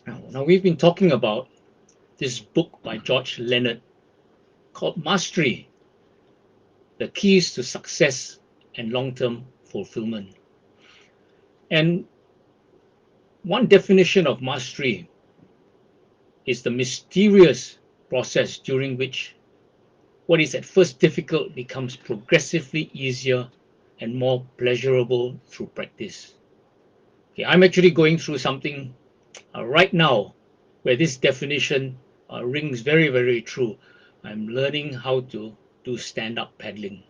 Now we've been talking about this book by Leonard called Mastery, the Keys to Success and Long-Term Fulfillment. And one definition of mastery is the mysterious process during which what is at first difficult becomes progressively easier and more pleasurable through practice. Okay, I'm actually going through something right now where this definition rings very, very true. I'm learning how to do stand-up paddling.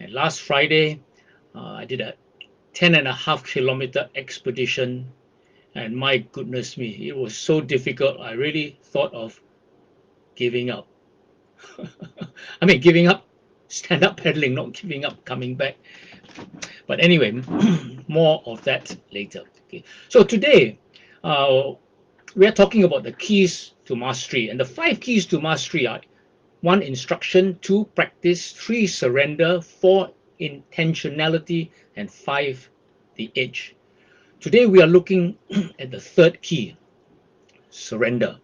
And last Friday, I did a 10.5 kilometer expedition, and my goodness me, it was so difficult. I really thought of giving up. I mean, giving up stand-up paddling, not giving up coming back. But anyway, more of that later. Okay. So today, uh, we are talking about the keys to mastery, and the 5 keys to mastery are: 1, instruction; 2, practice; 3, surrender; 4, intentionality; and 5, the edge. Today we are looking at the third key, surrender.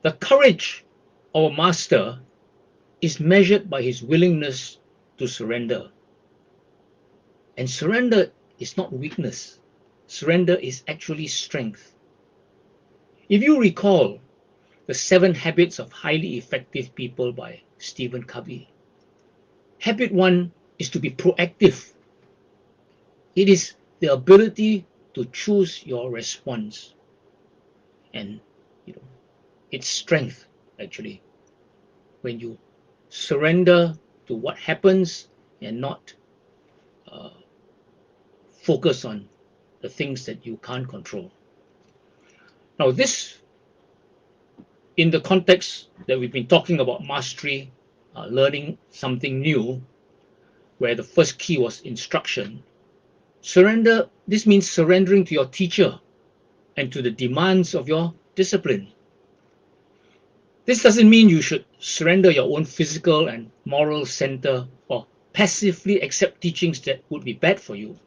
The courage of a master is measured by his willingness to surrender. And surrender is not weakness. Surrender is actually strength. If you recall the 7 Habits of Highly Effective People by Stephen Covey, habit 1 is to be proactive. It is the ability to choose your response. And it's strength, actually, when you surrender to what happens and not uh, focus on the things that you can't control. Now, this, in the context that we've been talking about mastery, learning something new, where the first key was instruction, surrender, this means surrendering to your teacher and to the demands of your discipline. This doesn't mean you should surrender your own physical and moral center or passively accept teachings that would be bad for you.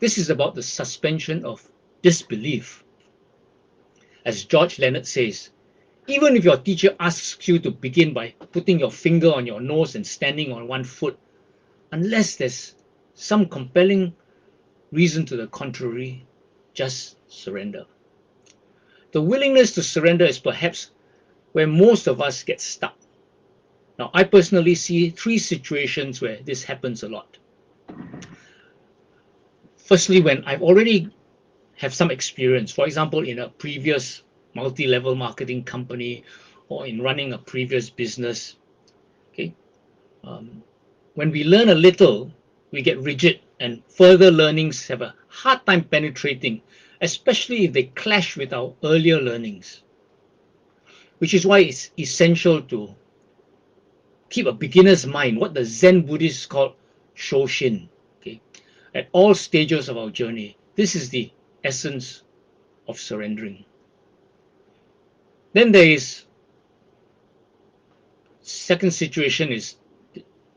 This is about the suspension of disbelief. As Leonard says, even if your teacher asks you to begin by putting your finger on your nose and standing on one foot, unless there's some compelling reason to the contrary, just surrender. The willingness to surrender is perhaps where most of us get stuck. Now, I personally see 3 situations where this happens a lot. Firstly, when I've already have some experience, for example, in a previous multi-level marketing company or in running a previous business. Okay, when we learn a little, we get rigid, and further learnings have a hard time penetrating, especially if they clash with our earlier learnings. Which is why it's essential to keep a beginner's mind, what the Zen Buddhists call Shoshin, okay, at all stages of our journey. This is the essence of surrendering. Then there is second situation is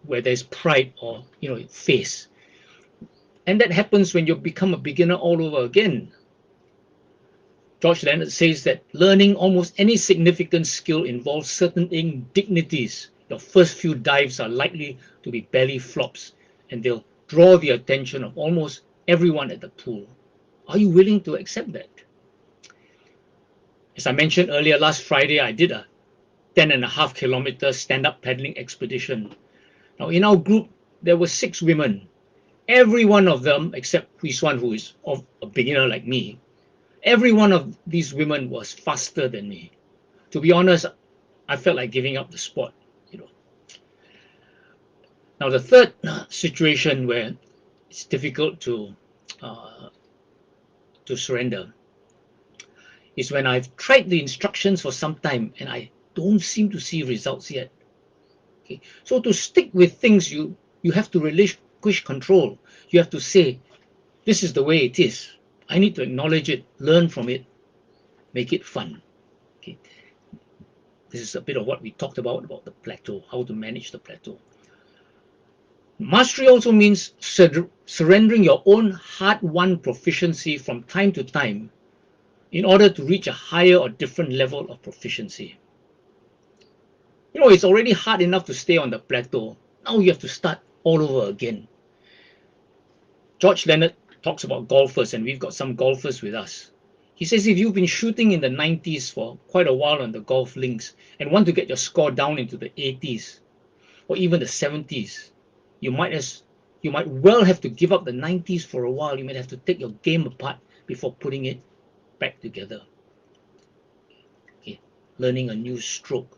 where there's pride or face, and that happens when you become a beginner all over again. Leonard says that learning almost any significant skill involves certain indignities. Your first few dives are likely to be belly flops, and they'll draw the attention of almost everyone at the pool. Are you willing to accept that? As I mentioned earlier, last Friday I did a 10.5 kilometer stand-up paddling expedition. Now, in our group, there were 6 women. Every one of them, except Huiswan, who is a beginner like me, every one of these women was faster than me. To be honest, I felt like giving up the sport. Now, the third situation where it's difficult uh, to surrender is when I've tried the instructions for some time and I don't seem to see results yet. Okay, so to stick with things, you have to relinquish control. You have to say, this is the way it is. I need to acknowledge it, learn from it, make it fun. Okay, this is a bit of what we talked about the plateau, how to manage the plateau. Mastery also means surrendering your own hard-won proficiency from time to time in order to reach a higher or different level of proficiency. You know, it's already hard enough to stay on the plateau. Now you have to start all over again. George Leonard talks about golfers, and we've got some golfers with us. He says if you've been shooting in the 90s for quite a while on the golf links and want to get your score down into the 80s or even the 70s, you might well have to give up the 90s for a while. You might have to take your game apart before putting it back together. Okay. Learning a new stroke,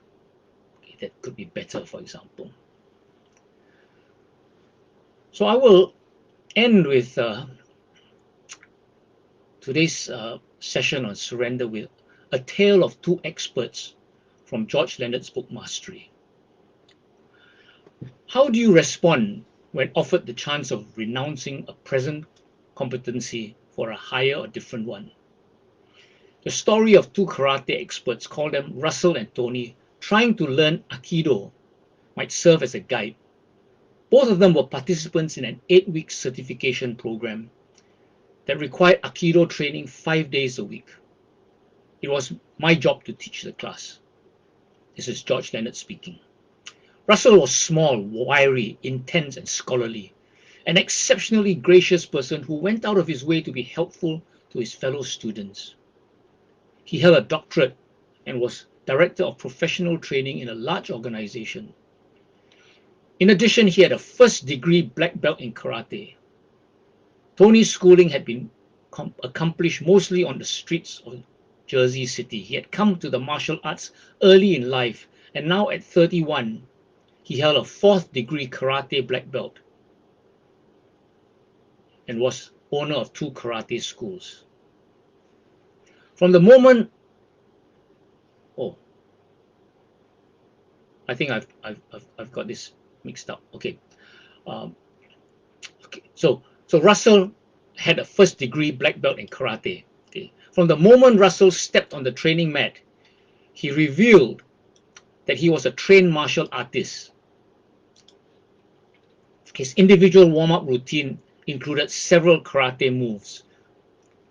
okay, that could be better, for example. So I will end with today's session on surrender with a tale of two experts from George Leonard's book Mastery. How do you respond when offered the chance of renouncing a present competency for a higher or different one? The story of two karate experts, call them Russell and Tony, trying to learn Aikido might serve as a guide. Both of them were participants in an 8-week certification program that required Aikido training 5 days a week. It was my job to teach the class. This is George Leonard speaking. Russell was small, wiry, intense, and scholarly, an exceptionally gracious person who went out of his way to be helpful to his fellow students. He held a doctorate and was director of professional training in a large organization. In addition, he had a first-degree black belt in karate. Tony's schooling had been accomplished mostly on the streets of Jersey City. He had come to the martial arts early in life, and now at 31, he held a 4th-degree karate black belt and was owner of 2 karate schools. From the moment, I think I've got this mixed up. Okay, okay. So Russell had a 1st-degree black belt in karate. Okay. From the moment Russell stepped on the training mat, he revealed that he was a trained martial artist. His individual warm-up routine included several karate moves.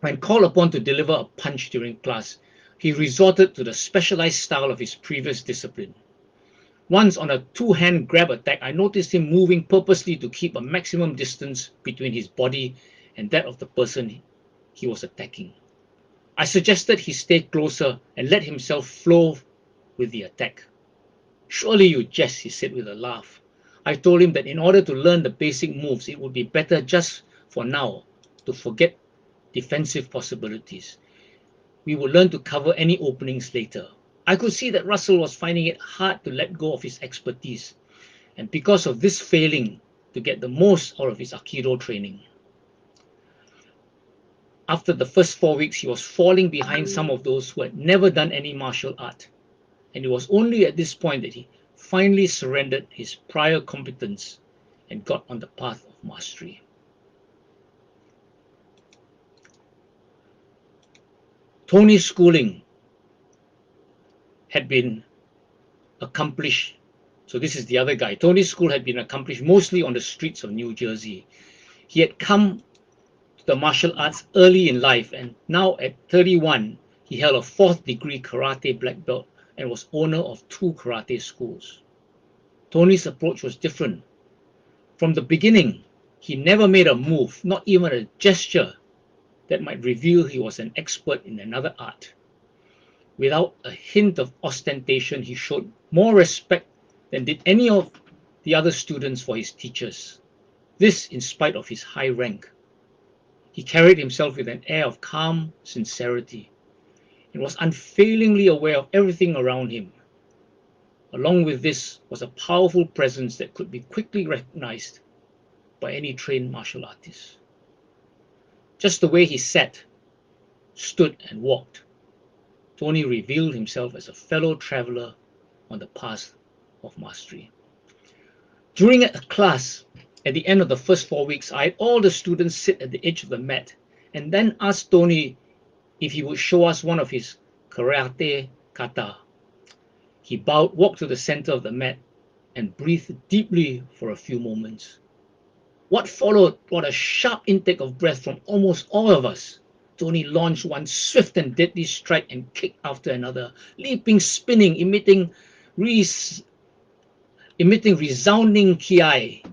When called upon to deliver a punch during class, he resorted to the specialized style of his previous discipline. Once on a 2-hand grab attack, I noticed him moving purposely to keep a maximum distance between his body and that of the person he was attacking. I suggested he stay closer and let himself flow with the attack. "Surely you jest," he said with a laugh. I told him that in order to learn the basic moves, it would be better just for now to forget defensive possibilities. We would learn to cover any openings later. I could see that Russell was finding it hard to let go of his expertise, and because of this failing to get the most out of his Aikido training. After the first 4 weeks, he was falling behind some of those who had never done any martial art, and it was only at this point that he finally surrendered his prior competence and got on the path of mastery. Tony's schooling had been accomplished. So this is the other guy. Tony's school had been accomplished mostly on the streets of New Jersey. He had come to the martial arts early in life, and now at 31, he held a 4th-degree karate black belt and was owner of 2 karate schools. Tony's approach was different. From the beginning, he never made a move, not even a gesture, that might reveal he was an expert in another art. Without a hint of ostentation, he showed more respect than did any of the other students for his teachers. This in spite of his high rank. He carried himself with an air of calm sincerity and was unfailingly aware of everything around him. Along with this was a powerful presence that could be quickly recognized by any trained martial artist. Just the way he sat, stood, and walked, Tony revealed himself as a fellow traveler on the path of mastery. During a class, at the end of the first 4 weeks, I had all the students sit at the edge of the mat and then asked Tony if he would show us one of his karate kata. He bowed, walked to the center of the mat, and breathed deeply for a few moments. What followed brought a sharp intake of breath from almost all of us. Tony launched one swift and deadly strike and kicked after another, leaping, spinning, emitting resounding ki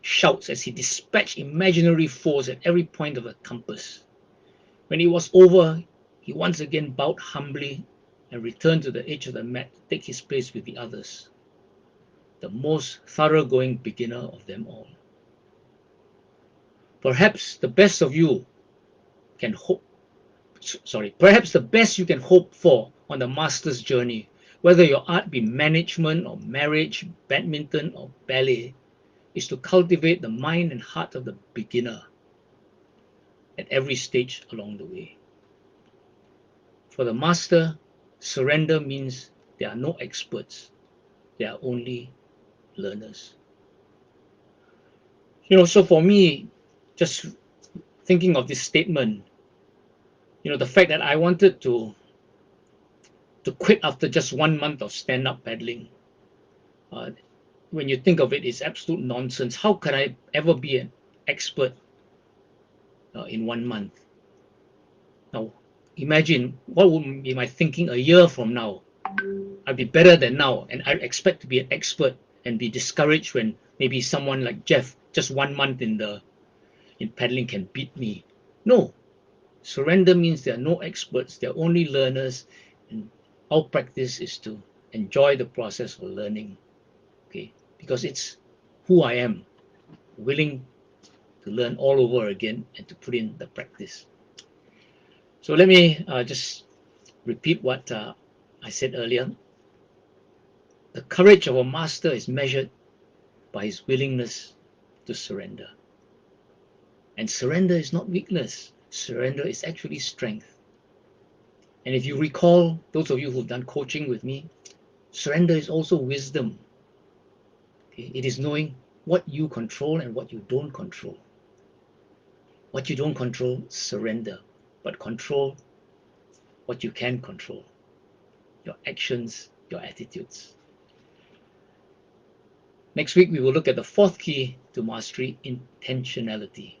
shouts as he dispatched imaginary foes at every point of the compass. When it was over, he once again bowed humbly and returned to the edge of the mat to take his place with the others, the most thoroughgoing beginner of them all. Perhaps the best you can hope for on the master's journey, whether your art be management or marriage, badminton or ballet, is to cultivate the mind and heart of the beginner at every stage along the way. For the master, surrender means there are no experts, there are only learners. So for me, just thinking of this statement, the fact that I wanted to quit after just 1 month of stand-up paddling, when you think of it, it's absolute nonsense. How could I ever be an expert in 1 month? Now, imagine what would be my thinking a year from now. I'd be better than now, and I expect to be an expert and be discouraged when maybe someone like Jeff, just 1 month in paddling, can beat me. No, surrender means there are no experts, there are only learners, and our practice is to enjoy the process of learning, okay? Because it's who I am, willing to learn all over again and to put in the practice. So let me just repeat what I said earlier. The courage of a master is measured by his willingness to surrender. And surrender is not weakness. Surrender is actually strength. And if you recall, those of you who've done coaching with me, surrender is also wisdom. Okay? It is knowing what you control and what you don't control. What you don't control, surrender. But control what you can control. Your actions, your attitudes. Next week, we will look at the fourth key to mastery, intentionality.